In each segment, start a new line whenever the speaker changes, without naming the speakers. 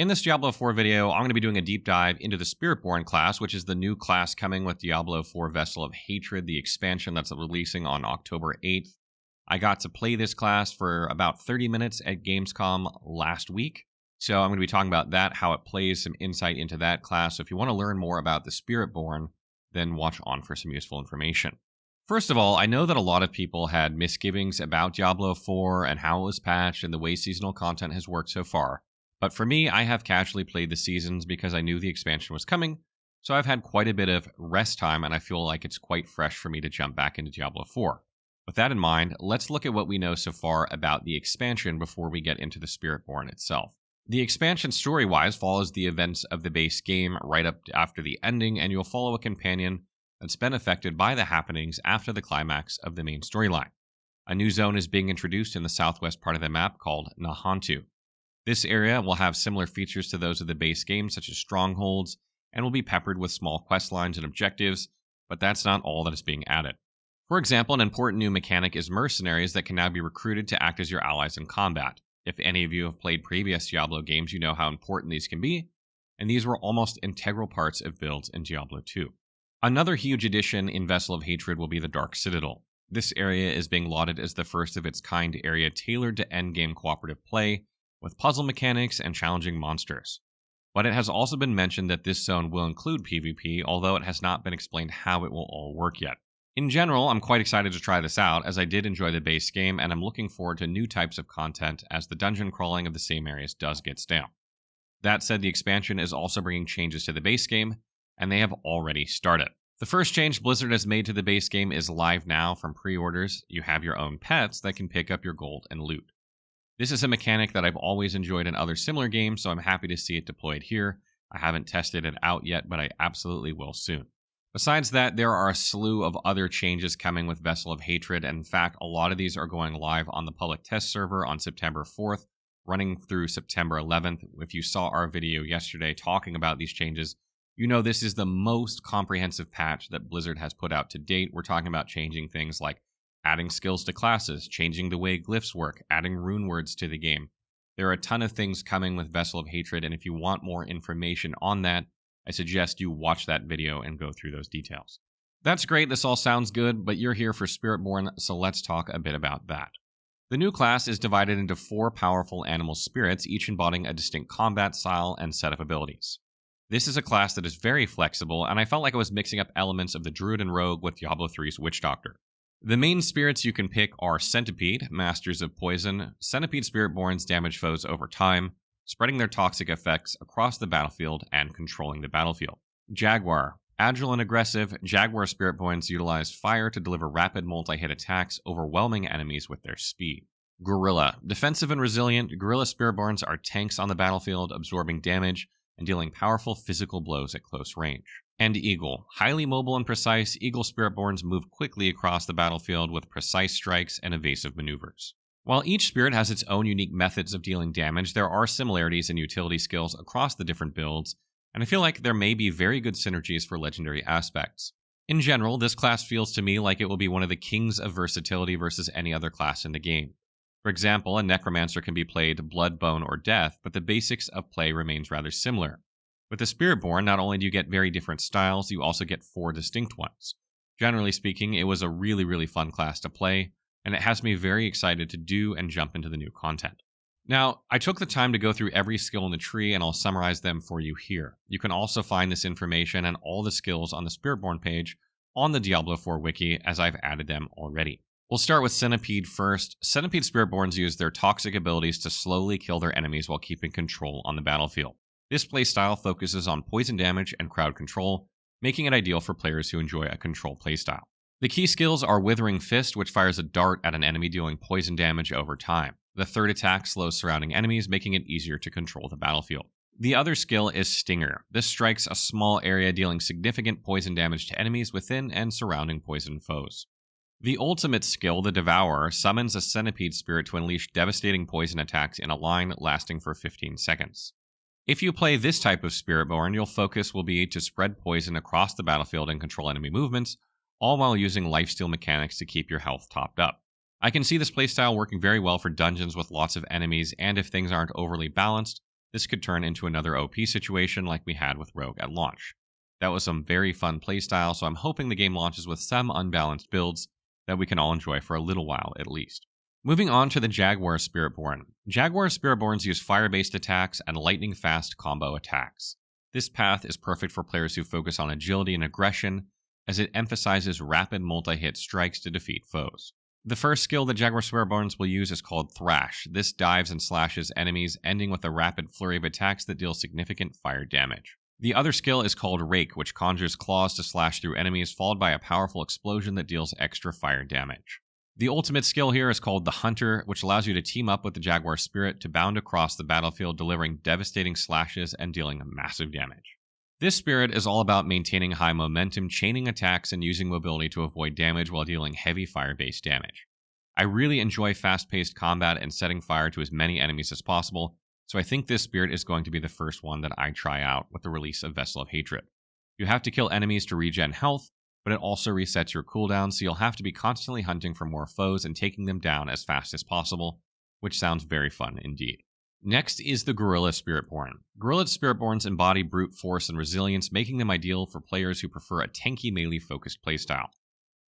In this Diablo 4 video, I'm going to be doing a deep dive into the Spiritborn class, which is the new class coming with Diablo 4 Vessel of Hatred, the expansion that's releasing on October 8th. I got to play this class for about 30 minutes at Gamescom last week, so I'm going to be talking about that, how it plays, some insight into that class. So if you want to learn more about the Spiritborn, then watch on for some useful information. First of all, I know that a lot of people had misgivings about Diablo 4 and how it was patched and the way seasonal content has worked so far. But for me, I have casually played the seasons because I knew the expansion was coming, so I've had quite a bit of rest time and I feel like it's quite fresh for me to jump back into Diablo 4. With that in mind, let's look at what we know so far about the expansion before we get into the Spiritborn itself. The expansion story-wise follows the events of the base game right up after the ending, and you'll follow a companion that's been affected by the happenings after the climax of the main storyline. A new zone is being introduced in the southwest part of the map called Nahantu. This area will have similar features to those of the base game, such as strongholds, and will be peppered with small quest lines and objectives, but that's not all that is being added. For example, an important new mechanic is mercenaries that can now be recruited to act as your allies in combat. If any of you have played previous Diablo games, you know how important these can be, and these were almost integral parts of builds in Diablo 2. Another huge addition in Vessel of Hatred will be the Dark Citadel. This area is being lauded as the first of its kind area tailored to endgame cooperative play, with puzzle mechanics and challenging monsters. But it has also been mentioned that this zone will include PvP, although it has not been explained how it will all work yet. In general, I'm quite excited to try this out, as I did enjoy the base game, and I'm looking forward to new types of content as the dungeon crawling of the same areas does get stale. That said, the expansion is also bringing changes to the base game, and they have already started. The first change Blizzard has made to the base game is live now from pre-orders. You have your own pets that can pick up your gold and loot. This is a mechanic that I've always enjoyed in other similar games, so I'm happy to see it deployed here. I haven't tested it out yet, but I absolutely will soon. Besides that, there are a slew of other changes coming with Vessel of Hatred, and in fact, a lot of these are going live on the public test server on September 4th, running through September 11th. If you saw our video yesterday talking about these changes, you know this is the most comprehensive patch that Blizzard has put out to date. We're talking about changing things like adding skills to classes, changing the way glyphs work, adding runewords to the game. There are a ton of things coming with Vessel of Hatred, and if you want more information on that, I suggest you watch that video and go through those details. That's great, this all sounds good, but you're here for Spiritborn, so let's talk a bit about that. The new class is divided into 4 powerful animal spirits, each embodying a distinct combat style and set of abilities. This is a class that is very flexible, and I felt like I was mixing up elements of the Druid and Rogue with Diablo 3's Witch Doctor. The main spirits you can pick are Centipede, Masters of Poison. Centipede Spiritborns damage foes over time, spreading their toxic effects across the battlefield and controlling the battlefield. Jaguar, agile and aggressive, Jaguar Spiritborns utilize fire to deliver rapid multi-hit attacks, overwhelming enemies with their speed. Gorilla, defensive and resilient, Gorilla Spiritborns are tanks on the battlefield, absorbing damage and dealing powerful physical blows at close range. And Eagle, highly mobile and precise, Eagle Spiritborns move quickly across the battlefield with precise strikes and evasive maneuvers. While each spirit has its own unique methods of dealing damage, there are similarities in utility skills across the different builds, and I feel like there may be very good synergies for legendary aspects. In general, this class feels to me like it will be one of the kings of versatility versus any other class in the game. For example, a Necromancer can be played blood, bone, or death, but the basics of play remains rather similar. With the Spiritborn, not only do you get very different styles, you also get 4 distinct ones. Generally speaking, it was a really fun class to play, and it has me very excited to do and jump into the new content. Now, I took the time to go through every skill in the tree, and I'll summarize them for you here. You can also find this information and all the skills on the Spiritborn page on the Diablo 4 wiki, as I've added them already. We'll start with Centipede first. Centipede Spiritborns use their toxic abilities to slowly kill their enemies while keeping control on the battlefield. This playstyle focuses on poison damage and crowd control, making it ideal for players who enjoy a control playstyle. The key skills are Withering Fist, which fires a dart at an enemy dealing poison damage over time. The third attack slows surrounding enemies, making it easier to control the battlefield. The other skill is Stinger. This strikes a small area, dealing significant poison damage to enemies within and surrounding poison foes. The ultimate skill, the Devourer, summons a centipede spirit to unleash devastating poison attacks in a line lasting for 15 seconds. If you play this type of Spiritborn, your focus will be to spread poison across the battlefield and control enemy movements, all while using lifesteal mechanics to keep your health topped up. I can see this playstyle working very well for dungeons with lots of enemies, and if things aren't overly balanced, this could turn into another OP situation like we had with Rogue at launch. That was some very fun playstyle, so I'm hoping the game launches with some unbalanced builds that we can all enjoy for a little while at least. Moving on to the Jaguar Spiritborn. Jaguar Spiritborns use fire-based attacks and lightning-fast combo attacks. This path is perfect for players who focus on agility and aggression, as it emphasizes rapid multi-hit strikes to defeat foes. The first skill that Jaguar Spiritborns will use is called Thrash. This dives and slashes enemies, ending with a rapid flurry of attacks that deal significant fire damage. The other skill is called Rake, which conjures claws to slash through enemies, followed by a powerful explosion that deals extra fire damage. The ultimate skill here is called the Hunter, which allows you to team up with the Jaguar Spirit to bound across the battlefield, delivering devastating slashes and dealing massive damage. This spirit is all about maintaining high momentum, chaining attacks, and using mobility to avoid damage while dealing heavy fire-based damage. I really enjoy fast-paced combat and setting fire to as many enemies as possible, so I think this spirit is going to be the first one that I try out with the release of Vessel of Hatred. You have to kill enemies to regen health, but it also resets your cooldown, so you'll have to be constantly hunting for more foes and taking them down as fast as possible, which sounds very fun indeed. Next is the Gorilla Spiritborn. Gorilla Spiritborns embody brute force and resilience, making them ideal for players who prefer a tanky melee-focused playstyle.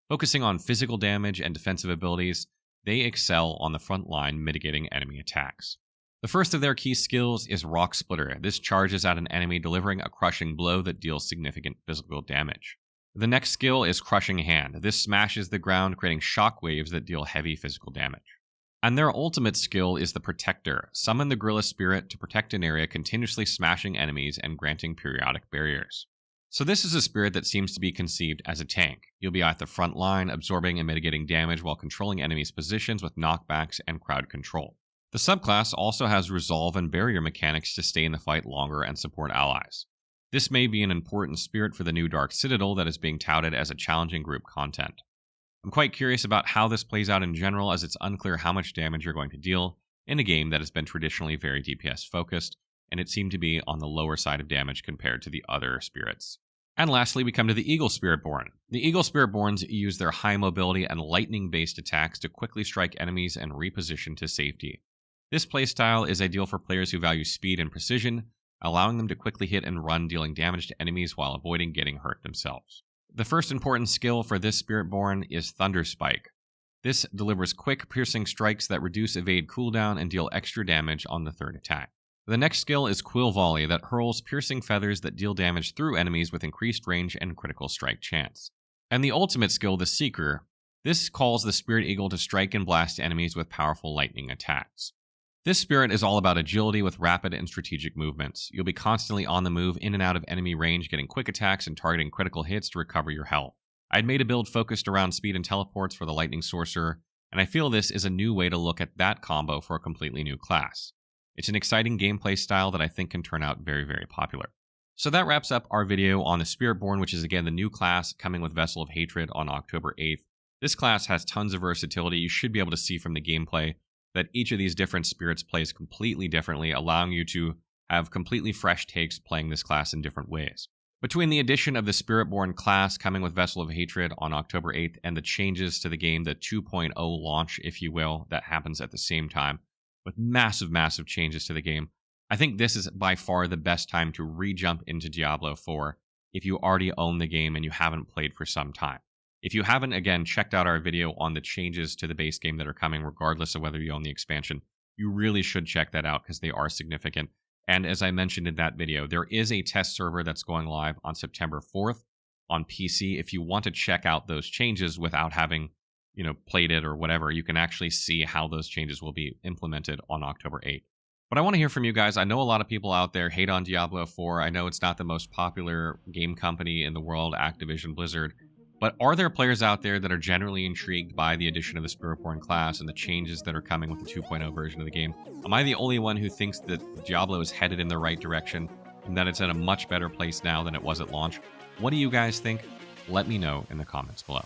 Focusing on physical damage and defensive abilities, they excel on the front line mitigating enemy attacks. The first of their key skills is Rock Splitter. This charges at an enemy, delivering a crushing blow that deals significant physical damage. The next skill is Crushing Hand. This smashes the ground, creating shock waves that deal heavy physical damage. And their ultimate skill is the Protector. Summon the Gorilla Spirit to protect an area, continuously smashing enemies and granting periodic barriers. So this is a spirit that seems to be conceived as a tank. You'll be at the front line, absorbing and mitigating damage while controlling enemies' positions with knockbacks and crowd control. The subclass also has resolve and barrier mechanics to stay in the fight longer and support allies. This may be an important spirit for the new Dark Citadel that is being touted as a challenging group content. I'm quite curious about how this plays out in general, as it's unclear how much damage you're going to deal in a game that has been traditionally very DPS focused, and it seemed to be on the lower side of damage compared to the other spirits. And lastly, we come to the Eagle Spiritborn. The Eagle Spiritborns use their high mobility and lightning-based attacks to quickly strike enemies and reposition to safety. This playstyle is ideal for players who value speed and precision, allowing them to quickly hit and run, dealing damage to enemies while avoiding getting hurt themselves. The first important skill for this Spiritborn is Thunder Spike. This delivers quick, piercing strikes that reduce evade cooldown and deal extra damage on the third attack. The next skill is Quill Volley, that hurls piercing feathers that deal damage through enemies with increased range and critical strike chance. And the ultimate skill, the Seeker. This calls the Spirit Eagle to strike and blast enemies with powerful lightning attacks. This spirit is all about agility with rapid and strategic movements. You'll be constantly on the move, in and out of enemy range, getting quick attacks and targeting critical hits to recover your health. I'd made a build focused around speed and teleports for the Lightning Sorcerer, and I feel this is a new way to look at that combo for a completely new class. It's an exciting gameplay style that I think can turn out very, very popular. So that wraps up our video on the Spiritborn, which is again the new class coming with Vessel of Hatred on October 8th. This class has tons of versatility. You should be able to see from the gameplay that each of these different spirits plays completely differently, allowing you to have completely fresh takes playing this class in different ways. Between the addition of the Spiritborn class coming with Vessel of Hatred on October 8th and the changes to the game, the 2.0 launch, if you will, that happens at the same time, with massive, massive changes to the game, I think this is by far the best time to re-jump into Diablo 4 if you already own the game and you haven't played for some time. If you haven't, again, checked out our video on the changes to the base game that are coming, regardless of whether you own the expansion, you really should check that out because they are significant. And as I mentioned in that video, there is a test server that's going live on September 4th on PC. If you want to check out those changes without having, played it or whatever, you can actually see how those changes will be implemented on October 8th. But I want to hear from you guys. I know a lot of people out there hate on Diablo 4. I know it's not the most popular game company in the world, Activision Blizzard. But are there players out there that are generally intrigued by the addition of the Spiritborn class and the changes that are coming with the 2.0 version of the game? Am I the only one who thinks that Diablo is headed in the right direction and that it's at a much better place now than it was at launch? What do you guys think? Let me know in the comments below.